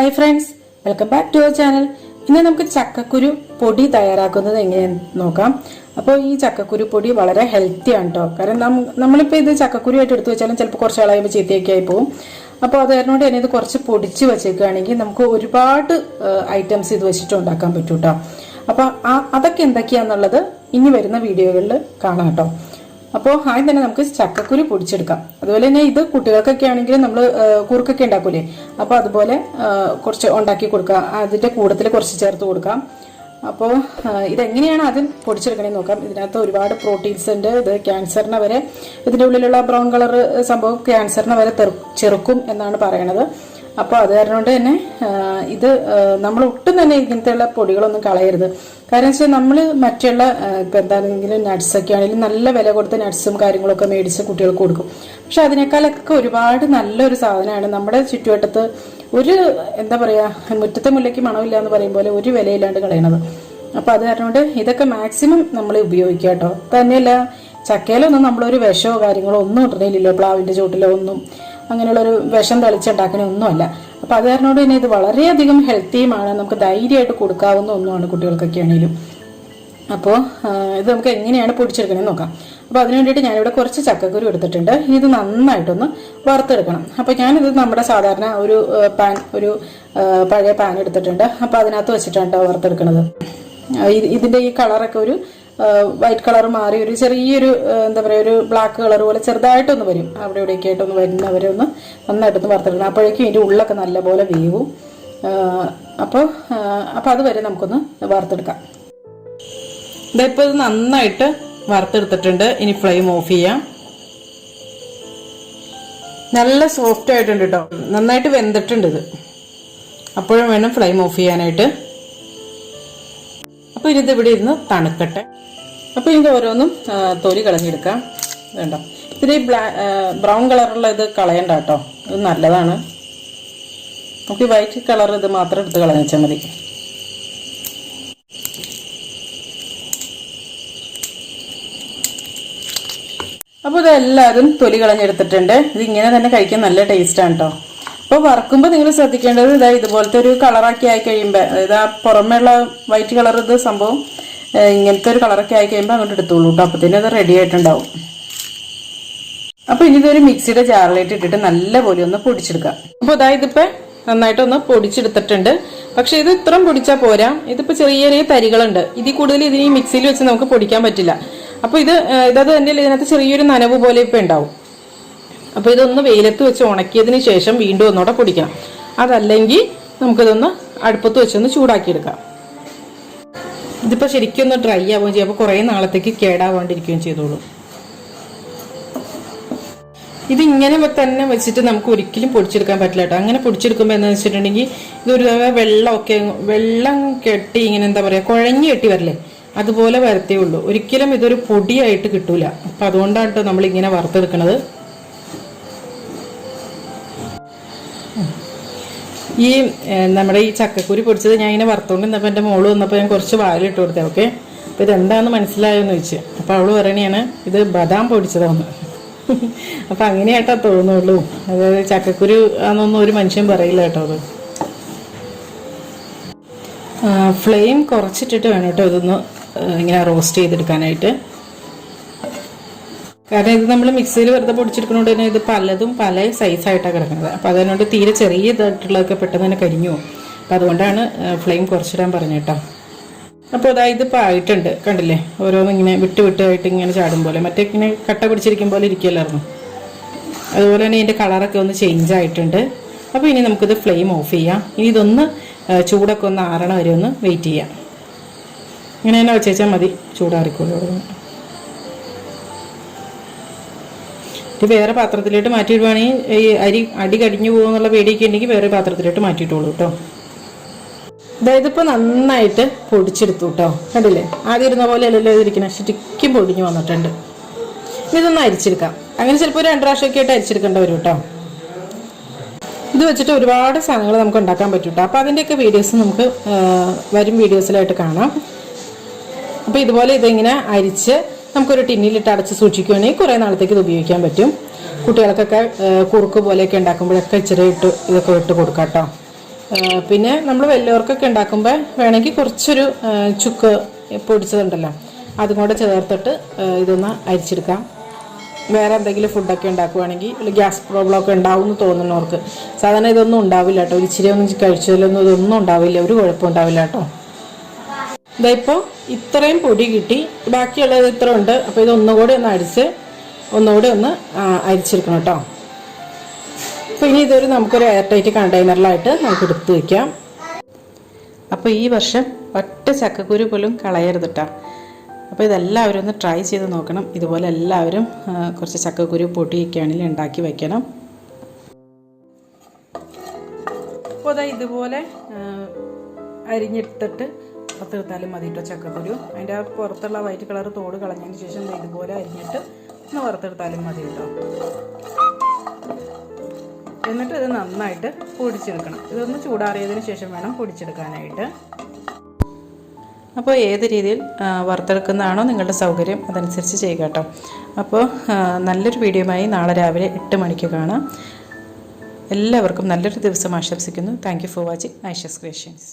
Hi friends, welcome back to our channel. ഇന്ന് നമുക്ക് ചക്കക്കുരു പൊടി തയ്യാറാക്കുന്നത് എങ്ങനെയാണെന്ന് നോക്കാം. അപ്പോൾ ഈ ചക്കക്കുരു പൊടി വളരെ ഹെൽത്തി ആണ് ട്ടോ. കാരണം നമ്മളിപ്പോൾ ഇത് ചക്കക്കുരുവായിട്ട് എടുത്തു വെച്ചാലും ചിലപ്പോൾ കുറച്ച് ആളായുമ്പോൾ ചീത്തയൊക്കെ ആയി പോകും. അപ്പോൾ അത് കാരണോണ്ട് തന്നെ ഇത് കുറച്ച് പൊടിച്ച് വെച്ചേക്കുകയാണെങ്കിൽ നമുക്ക് ഒരുപാട് ഐറ്റംസ് ഇത് വെച്ചിട്ട് ഉണ്ടാക്കാൻ പറ്റും ട്ടോ. അപ്പോൾ അതൊക്കെ എന്തൊക്കെയാണെന്നുള്ളത് ഇനി വരുന്ന വീഡിയോകളിൽ കാണാം കേട്ടോ. അപ്പോൾ ആദ്യം തന്നെ നമുക്ക് ചക്കക്കുരു പൊടിച്ചെടുക്കാം. അതുപോലെ തന്നെ ഇത് കുട്ടികൾക്കൊക്കെ ആണെങ്കിൽ നമ്മൾ കുറുക്കൊക്കെ ഉണ്ടാക്കൂലേ, അപ്പോൾ അതുപോലെ കുറച്ച് ഉണ്ടാക്കി കൊടുക്കാം. അതിൻ്റെ കൂട്ടത്തിൽ കുറച്ച് ചേർത്ത് കൊടുക്കാം. അപ്പോൾ ഇതെങ്ങനെയാണ് ആദ്യം പൊടിച്ചെടുക്കണമെന്ന് നോക്കാം. ഇതിനകത്ത് ഒരുപാട് പ്രോട്ടീൻസ് ഉണ്ട്. ഇത് ക്യാൻസറിനെ വരെ, ഇതിൻ്റെ ഉള്ളിലുള്ള ബ്രൗൺ കളർ സംഭവം ക്യാൻസറിനെ വരെ ചെറുക്കും എന്നാണ് പറയണത്. അപ്പോൾ അത് കാരണം കൊണ്ട് തന്നെ ഇത് നമ്മൾ ഒട്ടും തന്നെ ഇങ്ങനത്തെയുള്ള പൊടികളൊന്നും കളയരുത്. കാരണം വെച്ചാൽ നമ്മൾ മറ്റുള്ള ഇപ്പം എന്താണെങ്കിലും നട്ട്സൊക്കെ ആണെങ്കിലും നല്ല വില കൊടുത്ത് നട്ട്സും കാര്യങ്ങളൊക്കെ മേടിച്ച് കുട്ടികൾക്ക് കൊടുക്കും. പക്ഷെ അതിനേക്കാളൊക്കെ ഒരുപാട് നല്ലൊരു സാധനമാണ്. നമ്മുടെ ചുറ്റുവട്ടത്ത് ഒരു എന്താ പറയുക, മുറ്റത്തെ മുല്ലയ്ക്ക് മണമില്ല എന്ന് പറയും പോലെ ഒരു വിലയില്ലാണ്ട് കളയണത്. അപ്പോൾ അത് കാരണം കൊണ്ട് ഇതൊക്കെ മാക്സിമം നമ്മൾ ഉപയോഗിക്കുക കേട്ടോ. തന്നെയല്ല, ചക്കയിലൊന്നും നമ്മളൊരു വിഷമോ കാര്യങ്ങളോ ഒന്നും ഇട്ടില്ലല്ലോ, പ്ലാവിൻ്റെ ചുവട്ടിലോ ഒന്നും അങ്ങനെയുള്ളൊരു വിഷം തെളിച്ചുണ്ടാക്കണമൊന്നുമല്ല. അപ്പോൾ അത് കാരണോട് തന്നെ ഇത് വളരെയധികം ഹെൽത്തിയുമാണ്. നമുക്ക് ധൈര്യമായിട്ട് കൊടുക്കാവുന്ന ഒന്നുമാണ് കുട്ടികൾക്കൊക്കെ ആണെങ്കിലും. അപ്പോൾ ഇത് നമുക്ക് എങ്ങനെയാണ് പൊടിച്ചെടുക്കണമെന്ന് നോക്കാം. അപ്പോൾ അതിന് വേണ്ടിയിട്ട് ഞാനിവിടെ കുറച്ച് ചക്കക്കുരു എടുത്തിട്ടുണ്ട്. ഇത് നന്നായിട്ടൊന്ന് വറുത്തെടുക്കണം. അപ്പോൾ ഞാനിത് നമ്മുടെ സാധാരണ ഒരു പഴയ പാൻ എടുത്തിട്ടുണ്ട്. അപ്പോൾ അതിനകത്ത് വെച്ചിട്ടാണ് വറുത്തെടുക്കുന്നത്. ഇതിൻ്റെ ഈ കളറൊക്കെ ഒരു വൈറ്റ് കളർ മാറി ഒരു ചെറിയൊരു എന്താ പറയുക, ഒരു ബ്ലാക്ക് കളർ പോലെ ചെറുതായിട്ടൊന്ന് വരും. അവിടെ ഇവിടെയൊക്കെ ആയിട്ടൊന്ന് വരുന്നവരെ ഒന്ന് നന്നായിട്ടൊന്ന് വറുത്തെടുക്കണം. അപ്പോഴേക്കും ഇതിൻ്റെ ഉള്ളൊക്കെ നല്ലപോലെ വേവും. അപ്പോൾ അതുവരെ നമുക്കൊന്ന് വറുത്തെടുക്കാം. ഇതിപ്പോൾ ഇത് നന്നായിട്ട് വറുത്തെടുത്തിട്ടുണ്ട്. ഇനി ഫ്ലെയിം ഓഫ് ചെയ്യാം. നല്ല സോഫ്റ്റ് ആയിട്ടുണ്ട് കേട്ടോ, നന്നായിട്ട് വെന്തിട്ടുണ്ട് ഇത്. അപ്പോഴും വേണം ഫ്ലെയിം ഓഫ് ചെയ്യാനായിട്ട്. അപ്പോൾ ഇനി ഇതിവിടെ ഇരുന്ന് തണുക്കട്ടെ. അപ്പോൾ ഇത് ഓരോന്നും തൊലി കളഞ്ഞെടുക്കാം. വേണ്ട, ഇതിന് ബ്രൗൺ കളറുള്ള ഇത് കളയണ്ട കേട്ടോ, ഇത് നല്ലതാണ്. നമുക്ക് വൈറ്റ് കളർ ഇത് മാത്രം എടുത്ത് കളഞ്ഞാൽ മതി. അപ്പോൾ ഇതെല്ലാവരും തൊലി കളഞ്ഞെടുത്തിട്ടുണ്ട്. ഇത് ഇങ്ങനെ തന്നെ കഴിക്കാൻ നല്ല ടേസ്റ്റാണ് കേട്ടോ. അപ്പോൾ വറുക്കുമ്പോൾ നിങ്ങൾ ശ്രദ്ധിക്കേണ്ടത് ഇതുപോലത്തെ ഒരു കളറാക്കി ആയി കഴിയുമ്പോൾ, അതായത് ആ പുറമേയുള്ള വൈറ്റ് കളർ ഇത് സംഭവം ഇങ്ങനത്തെ ഒരു കളറൊക്കെ ആയി കഴിയുമ്പോൾ അങ്ങോട്ട് എടുത്തോളൂ കേട്ടോ. അപ്പോഴത്തേനും അത് റെഡി ആയിട്ടുണ്ടാവും. അപ്പോൾ ഇനി ഇതൊരു മിക്സിയുടെ ജാറിലേക്ക് ഇട്ടിട്ട് നല്ലപോലെ ഒന്ന് പൊടിച്ചെടുക്കാം. അപ്പോൾ ഇതിപ്പോൾ നന്നായിട്ടൊന്ന് പൊടിച്ചെടുത്തിട്ടുണ്ട്. പക്ഷെ ഇത് ഇത്രയും പൊടിച്ചാൽ പോരാ. ഇതിപ്പോൾ ചെറിയ ചെറിയ തരികളുണ്ട്. ഇതിൽ കൂടുതൽ ഇതിന് ഈ മിക്സിയിൽ വെച്ച് നമുക്ക് പൊടിക്കാൻ പറ്റില്ല. അപ്പോൾ ഇതത് തന്നെ ഇതിനകത്ത് ചെറിയൊരു നനവ് പോലെ ഇപ്പം ഉണ്ടാവും. അപ്പോൾ ഇതൊന്ന് വെയിലത്ത് വെച്ച് ഉണക്കിയതിന് ശേഷം വീണ്ടും ഒന്നുകൂടെ പൊടിക്കണം. അതല്ലെങ്കിൽ നമുക്കിതൊന്ന് അടുപ്പത്ത് വെച്ചൊന്ന് ചൂടാക്കിയെടുക്കാം. ഇതിപ്പോൾ ശരിക്കും ഒന്ന് ഡ്രൈ ആവുകയും ചെയ്യും. അപ്പോൾ കുറേ നാളത്തേക്ക് കേടാവാണ്ടിരിക്കുകയും ചെയ്തോളൂ. ഇതിങ്ങനെ തന്നെ വെച്ചിട്ട് നമുക്ക് ഒരിക്കലും പൊടിച്ചെടുക്കാൻ പറ്റില്ല കേട്ടോ. അങ്ങനെ പൊടിച്ചെടുക്കുമ്പോൾ എന്താണെന്ന് വെച്ചിട്ടുണ്ടെങ്കിൽ ഇതൊരു വെള്ളം കെട്ടി ഇങ്ങനെ എന്താ പറയുക, കുഴഞ്ഞു കെട്ടി വരില്ലേ, അതുപോലെ വരത്തേ ഉള്ളൂ. ഒരിക്കലും ഇതൊരു പൊടിയായിട്ട് കിട്ടൂല. അപ്പം അതുകൊണ്ടാണ് കേട്ടോ നമ്മളിങ്ങനെ വറുത്തെടുക്കണത്. ഈ നമ്മുടെ ഈ ചക്കക്കുരു പൊടിച്ചത് ഞാൻ ഇങ്ങനെ വറുത്തോണ്ട് നിന്നപ്പോൾ എൻ്റെ മോള് വന്നപ്പോൾ ഞാൻ കുറച്ച് വായിലിട്ട് കൊടുത്തേ. ഓക്കെ, അപ്പോൾ ഇതെന്താണെന്ന് മനസ്സിലായോന്ന് ചോദിച്ചു. അപ്പോൾ അവള് പറയണയാണ് ഇത് ബദാം പൊടിച്ചതാന്ന്. അപ്പം അങ്ങനെയായിട്ടാ തോന്നുള്ളൂ. അതായത് ചക്കക്കുരു ആണെന്നൊന്നും ഒരു മനുഷ്യൻ പറയില്ല കേട്ടോ. അത് ഫ്ലെയിം കുറച്ചിട്ടിട്ട് വേണം കേട്ടോ ഇതൊന്ന് ഇങ്ങനെ റോസ്റ്റ് ചെയ്തെടുക്കാനായിട്ട്. കാരണം ഇത് നമ്മൾ മിക്സിയിൽ വെറുതെ പൊടിച്ചെടുക്കുന്നതുകൊണ്ട് തന്നെ ഇത് പലതും പല സൈസായിട്ടാണ് കിടക്കുന്നത്. അപ്പോൾ അതിനോട് തീരെ ചെറിയ ഇതായിട്ടുള്ളതൊക്കെ പെട്ടെന്ന് തന്നെ കരിഞ്ഞു പോകും. അപ്പോൾ അതുകൊണ്ടാണ് ഫ്ലെയിം കുറച്ചിടാൻ പറഞ്ഞു കേട്ടോ. അപ്പോൾ ഇതിപ്പോൾ ആയിട്ടുണ്ട്, കണ്ടില്ലേ, ഓരോന്നും ഇങ്ങനെ വിട്ട് ഇങ്ങനെ ചാടും പോലെ, മറ്റേ ഇങ്ങനെ കട്ട പിടിച്ചിരിക്കും പോലെ ഇരിക്കുകയല്ലായിരുന്നു. അതുപോലെ തന്നെ ഇതിൻ്റെ കളറൊക്കെ ഒന്ന് ചേഞ്ച് ആയിട്ടുണ്ട്. അപ്പോൾ ഇനി നമുക്കിത് ഫ്ലെയിം ഓഫ് ചെയ്യാം. ഇനി ഇതൊന്ന് ചൂടൊക്കെ ഒന്ന് ആറണ വരെ ഒന്ന് വെയിറ്റ് ചെയ്യാം. ഇങ്ങനെ തന്നെ വെച്ചാൽ മതി, ചൂടാറിക്കോളൂ. ഇത് വേറെ പാത്രത്തിലോട്ട് മാറ്റിയിടുവാണെങ്കിൽ ഈ അടി കടിഞ്ഞു പോകുന്നുള്ള പേടിയൊക്കെ ഉണ്ടെങ്കിൽ വേറെ പാത്രത്തിലോട്ട് മാറ്റിയിട്ടോളൂ കേട്ടോ. ഇതിപ്പോൾ നന്നായിട്ട് പൊടിച്ചെടുത്തു കേട്ടോ. കണ്ടില്ലേ, ആദ്യം ഇരുന്ന പോലെ അല്ലല്ലോ ഇതിരിക്കണം, ശരിക്കും പൊടിഞ്ഞു വന്നിട്ടുണ്ട്. ഇതൊന്ന് അരിച്ചെടുക്കാം. അങ്ങനെ ചിലപ്പോൾ 2 പ്രാവശ്യമൊക്കെ ആയിട്ട് അരിച്ചെടുക്കേണ്ടി വരും കേട്ടോ. ഇത് വെച്ചിട്ട് ഒരുപാട് സാധനങ്ങൾ നമുക്ക് ഉണ്ടാക്കാൻ പറ്റും കേട്ടോ. അപ്പോൾ അതിൻ്റെയൊക്കെ വീഡിയോസ് നമുക്ക് വരും വീഡിയോസിലായിട്ട് കാണാം. അപ്പോൾ ഇതുപോലെ ഇതിങ്ങനെ അരിച്ച് നമുക്കൊരു ടിന്നിലിട്ട് അടച്ച് സൂക്ഷിക്കുകയാണെങ്കിൽ കുറേ നാളത്തേക്ക് ഇത് ഉപയോഗിക്കാൻ പറ്റും. കുട്ടികൾക്കൊക്കെ കുറുക്ക് പോലെയൊക്കെ ഉണ്ടാക്കുമ്പോഴൊക്കെ ഇച്ചിരി ഇതൊക്കെ ഇട്ട് കൊടുക്കാം കേട്ടോ. പിന്നെ നമ്മൾ വലിയവർക്കൊക്കെ ഉണ്ടാക്കുമ്പോൾ വേണമെങ്കിൽ കുറച്ചൊരു ചുക്ക് പൊടിച്ചതുണ്ടല്ലോ അതും കൂടെ ചേർത്തിട്ട് ഇതൊന്ന് അരിച്ചെടുക്കാം. വേറെ എന്തെങ്കിലും ഫുഡൊക്കെ ഉണ്ടാക്കുവാണെങ്കിൽ ഗ്യാസ് പ്രോബ്ലം ഒക്കെ ഉണ്ടാവും എന്ന് തോന്നുന്നവർക്ക് സാധാരണ ഇതൊന്നും ഉണ്ടാവില്ല കേട്ടോ. ഇച്ചിരി ഒന്നും കഴിച്ചതിലൊന്നും ഇതൊന്നും ഉണ്ടാവില്ല, ഒരു കുഴപ്പം ഉണ്ടാവില്ല കേട്ടോ. ഇതായിപ്പോൾ ഇത്രയും പൊടി കിട്ടി, ബാക്കിയുള്ളത് ഇത്ര ഉണ്ട്. അപ്പോൾ ഇതൊന്നുകൂടി ഒന്ന് ഒന്നുകൂടി ഒന്ന് അരിച്ചെടുക്കണം കേട്ടോ. അപ്പോൾ ഇനി ഇതൊരു നമുക്കൊരു എയർ ടൈറ്റ് കണ്ടെയ്നറിലായിട്ട് നമുക്ക് എടുത്ത് വയ്ക്കാം. അപ്പോൾ ഈ വർഷം ഒറ്റ ചക്കക്കുരു പോലും കളയരുത് കേട്ടോ. അപ്പോൾ ഇതെല്ലാവരും ഒന്ന് ട്രൈ ചെയ്ത് നോക്കണം. ഇതുപോലെ എല്ലാവരും കുറച്ച് ചക്കക്കുരു പൊടിയൊക്കെയാണെങ്കിൽ ഉണ്ടാക്കി വയ്ക്കണം. അപ്പോൾ അതാ ഇതുപോലെ അരിഞ്ഞെടുത്തിട്ട് വറുത്തെടുത്താലും മതി കേട്ടോ ചക്കക്കുരു. അതിൻ്റെ ആ പുറത്തുള്ള വൈറ്റ് കളർ തോട് കളഞ്ഞതിന് ശേഷം ഇതുപോലെ അരിഞ്ഞിട്ട് ഒന്ന് വറുത്തെടുത്താലും മതി കേട്ടോ. എന്നിട്ട് ഇത് നന്നായിട്ട് പൊടിച്ചെടുക്കണം. ഇതൊന്ന് ചൂടാറിയതിന് ശേഷം വേണം പൊടിച്ചെടുക്കാനായിട്ട്. അപ്പോൾ ഏത് രീതിയിൽ വറുത്തെടുക്കുന്നതാണോ നിങ്ങളുടെ സൗകര്യം അതനുസരിച്ച് ചെയ്യുക കേട്ടോ. അപ്പോൾ നല്ലൊരു വീഡിയോയുമായി നാളെ രാവിലെ 8 മണിക്ക് കാണാം. എല്ലാവർക്കും നല്ലൊരു ദിവസം ആശംസിക്കുന്നു. Thank you for watching Aisha's creations.